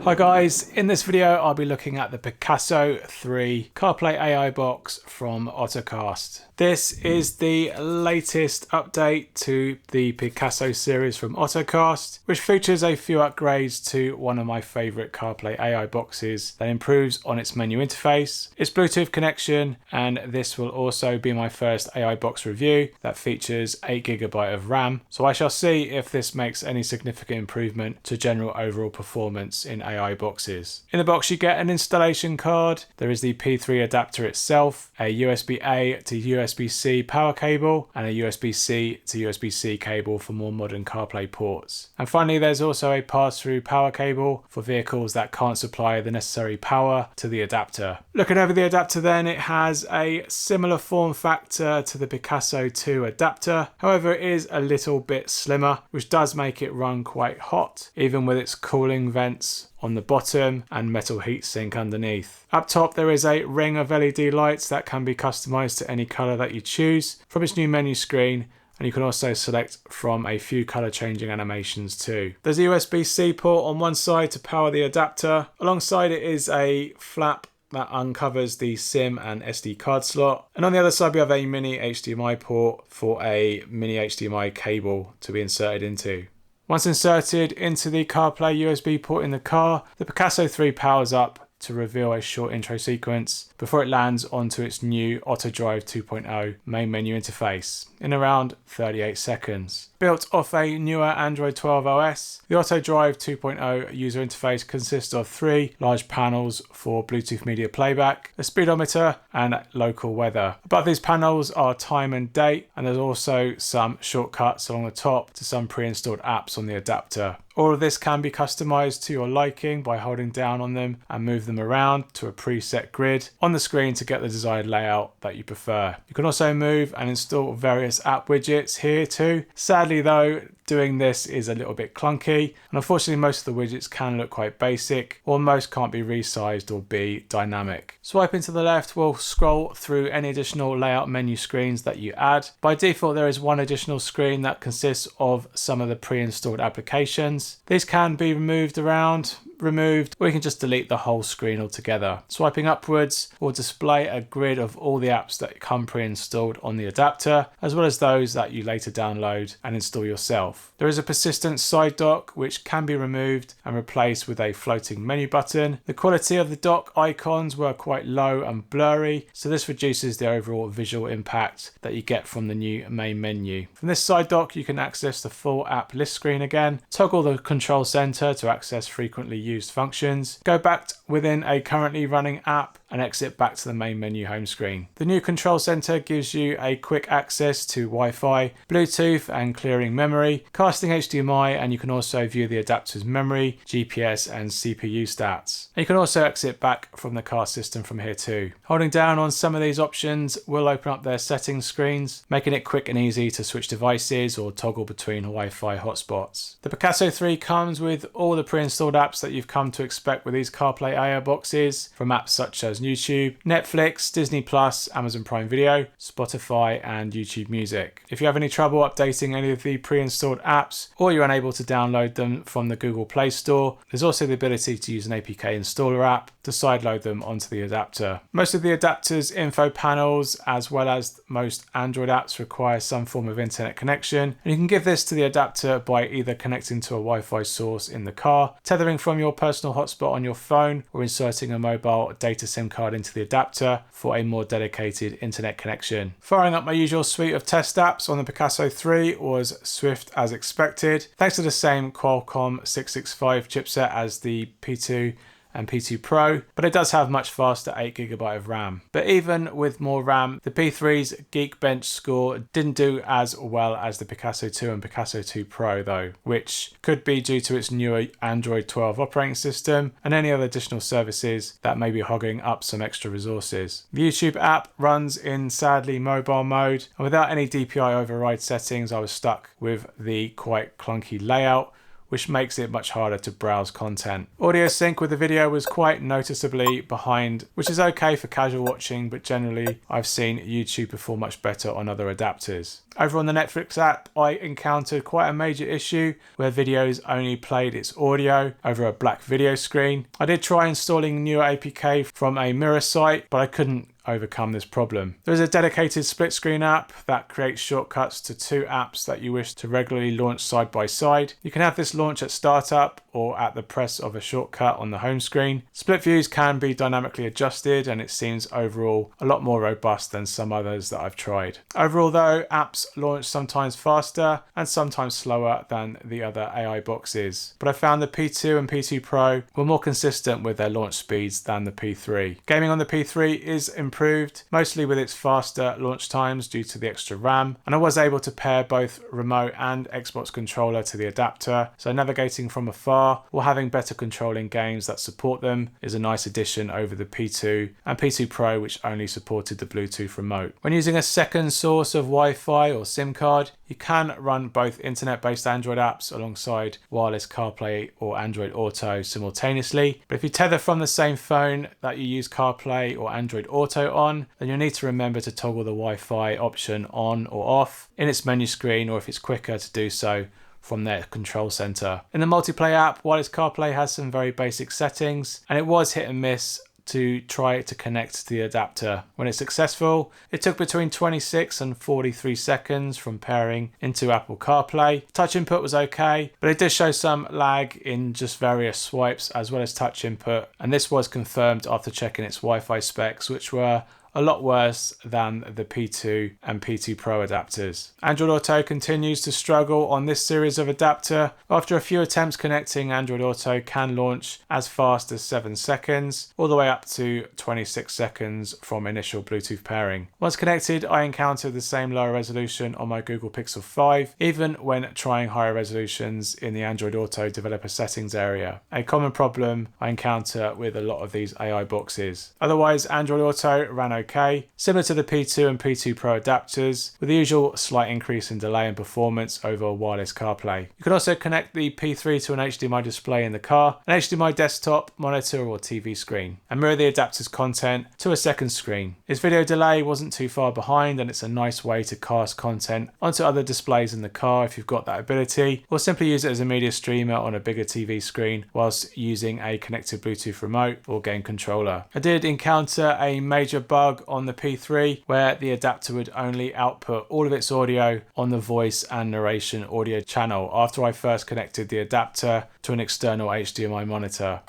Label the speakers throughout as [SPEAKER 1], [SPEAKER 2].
[SPEAKER 1] Hi guys, in this video I'll be looking at the Picasou 3 CarPlay AI box from Ottocast. This is the latest update to the Picasou series from Ottocast, which features a few upgrades to one of my favourite CarPlay AI boxes that improves on its menu interface, its Bluetooth connection, and this will also be my first AI box review that features 8GB of RAM, so I shall see if this makes any significant improvement to general overall performance in AI boxes. In the box you get an installation card, there is the P3 adapter itself, a USB-A to USB-C power cable, and a USB-C to USB-C cable for more modern CarPlay ports. And finally there's also a pass-through power cable for vehicles that can't supply the necessary power to the adapter. Looking over the adapter then, it has a similar form factor to the Picasou 2 adapter, however it is a little bit slimmer, which does make it run quite hot, even with its cooling vents on the bottom and metal heatsink underneath. Up top there is a ring of LED lights that can be customized to any color that you choose from its new menu screen, and you can also select from a few color changing animations too. There's a USB-C port on one side to power the adapter. Alongside it is a flap that uncovers the SIM and SD card slot, and on the other side we have a mini HDMI port for a mini HDMI cable to be inserted into. Once inserted into the CarPlay USB port in the car, the Picasou 3 powers up to reveal a short intro sequence before it lands onto its new AutoDrive 2.0 main menu interface in around 38 seconds. Built off a newer Android 12 OS, the AutoDrive 2.0 user interface consists of 3 large panels for Bluetooth media playback, a speedometer, and local weather. Above these panels are time and date, and there's also some shortcuts along the top to some pre-installed apps on the adapter. All of this can be customized to your liking by holding down on them and move them around to a preset grid on the screen to get the desired layout that you prefer. You can also move and install various app widgets here too. Sadly though, doing this is a little bit clunky, and unfortunately most of the widgets can look quite basic, or most can't be resized or be dynamic. Swiping to the left will scroll through any additional layout menu screens that you add. By default there is one additional screen that consists of some of the pre-installed applications. These can be removed, or you can just delete the whole screen altogether. Swiping upwards will display a grid of all the apps that come pre-installed on the adapter, as well as those that you later download and install yourself. There is a persistent side dock which can be removed and replaced with a floating menu button. The quality of the dock icons were quite low and blurry, so this reduces the overall visual impact that you get from the new main menu. From this side dock you can access the full app list screen again, toggle the control center to access frequently used functions, go back within a currently running app, and exit back to the main menu home screen. The new control center gives you a quick access to Wi-Fi, Bluetooth and clearing memory, casting HDMI, and you can also view the adapter's memory, GPS and CPU stats. And you can also exit back from the car system from here too. Holding down on some of these options will open up their settings screens, making it quick and easy to switch devices or toggle between Wi-Fi hotspots. The Picasou 3 comes with all the pre-installed apps that you've come to expect with these CarPlay AI boxes, from apps such as YouTube, Netflix, Disney+, Amazon Prime Video, Spotify and YouTube Music. If you have any trouble updating any of the pre-installed apps, or you're unable to download them from the Google Play Store, there's also the ability to use an APK installer app to sideload them onto the adapter. Most of the adapter's info panels, as well as most Android apps, require some form of internet connection, and you can give this to the adapter by either connecting to a Wi-Fi source in the car, tethering from your personal hotspot on your phone, or inserting a mobile data SIM card into the adapter for a more dedicated internet connection. Firing up my usual suite of test apps on the Picasou 3 was swift as expected, thanks to the same Qualcomm 665 chipset as the P2 and P2 Pro, but it does have much faster 8GB of RAM. But even with more RAM, the P3's Geekbench score didn't do as well as the Picasou 2 and Picasou 2 Pro though, which could be due to its newer Android 12 operating system and any other additional services that may be hogging up some extra resources. The YouTube app runs in sadly mobile mode, and without any DPI override settings I was stuck with the quite clunky layout, which makes it much harder to browse content. Audio sync with the video was quite noticeably behind, which is okay for casual watching, but generally I've seen YouTube perform much better on other adapters. Over on the Netflix app, I encountered quite a major issue where videos only played its audio over a black video screen. I did try installing newer APK from a mirror site, but I couldn't overcome this problem. There's a dedicated Splitscreen app that creates shortcuts to two apps that you wish to regularly launch side by side. You can have this launch at startup or at the press of a shortcut on the home screen. Split views can be dynamically adjusted, and it seems overall a lot more robust than some others that I've tried. Overall though, apps launch sometimes faster and sometimes slower than the other AI boxes, but I found the P2 and P2 Pro were more consistent with their launch speeds than the P3. Gaming on the P3 is improved, mostly with its faster launch times due to the extra RAM, and I was able to pair both remote and Xbox controller to the adapter, so navigating from afar or having better control in games that support them is a nice addition over the P2 and P2 Pro, which only supported the Bluetooth remote. When using a second source of Wi-Fi or SIM card, you can run both internet-based Android apps alongside wireless CarPlay or Android Auto simultaneously, but if you tether from the same phone that you use CarPlay or Android Auto on, then you'll need to remember to toggle the Wi-Fi option on or off in its menu screen, or if it's quicker to do so from their control center. In the multiplayer app, wireless CarPlay has some very basic settings, and it was hit and miss to try to connect to the adapter. When it's successful, it took between 26 and 43 seconds from pairing into Apple CarPlay. Touch input was okay, but it did show some lag in just various swipes as well as touch input, and this was confirmed after checking its Wi-Fi specs, which were a lot worse than the P2 and P2 Pro adapters. Android Auto continues to struggle on this series of adapter. After a few attempts connecting, Android Auto can launch as fast as 7 seconds, all the way up to 26 seconds from initial Bluetooth pairing. Once connected, I encountered the same lower resolution on my Google Pixel 5, even when trying higher resolutions in the Android Auto developer settings area, a common problem I encounter with a lot of these AI boxes. Otherwise, Android Auto ran okay, similar to the P2 and P2 Pro adapters, with the usual slight increase in delay and performance over wireless CarPlay. You can also connect the P3 to an HDMI display in the car, an HDMI desktop, monitor or TV screen, and mirror the adapter's content to a second screen. Its video delay wasn't too far behind, and it's a nice way to cast content onto other displays in the car if you've got that ability, or simply use it as a media streamer on a bigger TV screen whilst using a connected Bluetooth remote or game controller. I did encounter a major bug on the P3 where the adapter would only output all of its audio on the voice and narration audio channel after I first connected the adapter to an external HDMI monitor.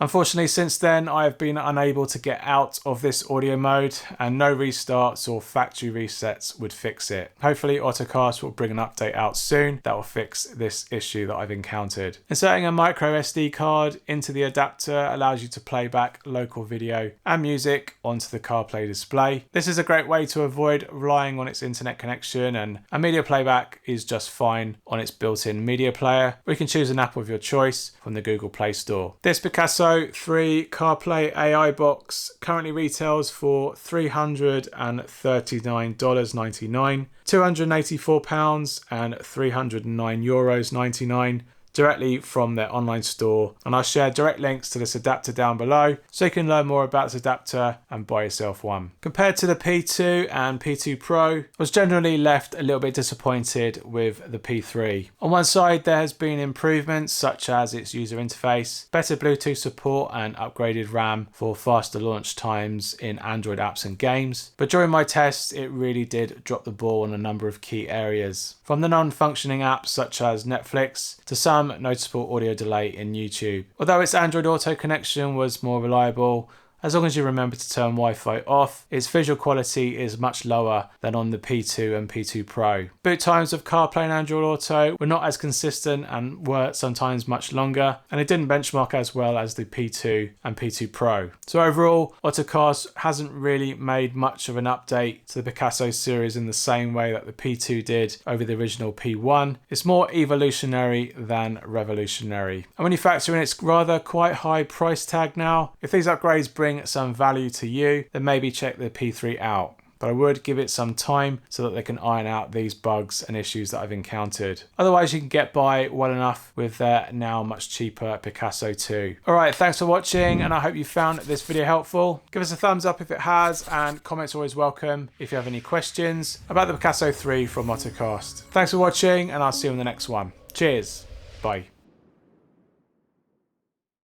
[SPEAKER 1] Unfortunately, since then, I have been unable to get out of this audio mode, and no restarts or factory resets would fix it. Hopefully, Ottocast will bring an update out soon that will fix this issue that I've encountered. Inserting a micro SD card into the adapter allows you to play back local video and music onto the CarPlay display. This is a great way to avoid relying on its internet connection, and a media playback is just fine on its built-in media player, or you can choose an app of your choice from the Google Play Store. This Picasou 3 CarPlay AI box currently retails for $339.99, £284 and €309.99 directly from their online store, and I'll share direct links to this adapter down below so you can learn more about this adapter and buy yourself one. Compared to the P2 and P2 Pro, I was generally left a little bit disappointed with the P3. On one side, there has been improvements such as its user interface, better Bluetooth support and upgraded RAM for faster launch times in Android apps and games, but during my tests it really did drop the ball on a number of key areas, from the non-functioning apps such as Netflix to some noticeable audio delay in YouTube. Although its Android Auto connection was more reliable as long as you remember to turn Wi-Fi off. Its visual quality is much lower than on the P2 and P2 Pro. Boot times of CarPlay and Android Auto were not as consistent and were sometimes much longer, and it didn't benchmark as well as the P2 and P2 Pro. So overall, Ottocast hasn't really made much of an update to the Picasou series in the same way that the P2 did over the original P1. It's more evolutionary than revolutionary. And when you factor in its rather quite high price tag now, if these upgrades bring some value to you, then maybe check the P3 out. But I would give it some time so that they can iron out these bugs and issues that I've encountered. Otherwise, you can get by well enough with their now much cheaper Picasou 2. Alright, thanks for watching, and I hope you found this video helpful. Give us a thumbs up if it has, and comments are always welcome if you have any questions about the Picasou 3 from Ottocast. Thanks for watching, and I'll see you in the next one. Cheers. Bye.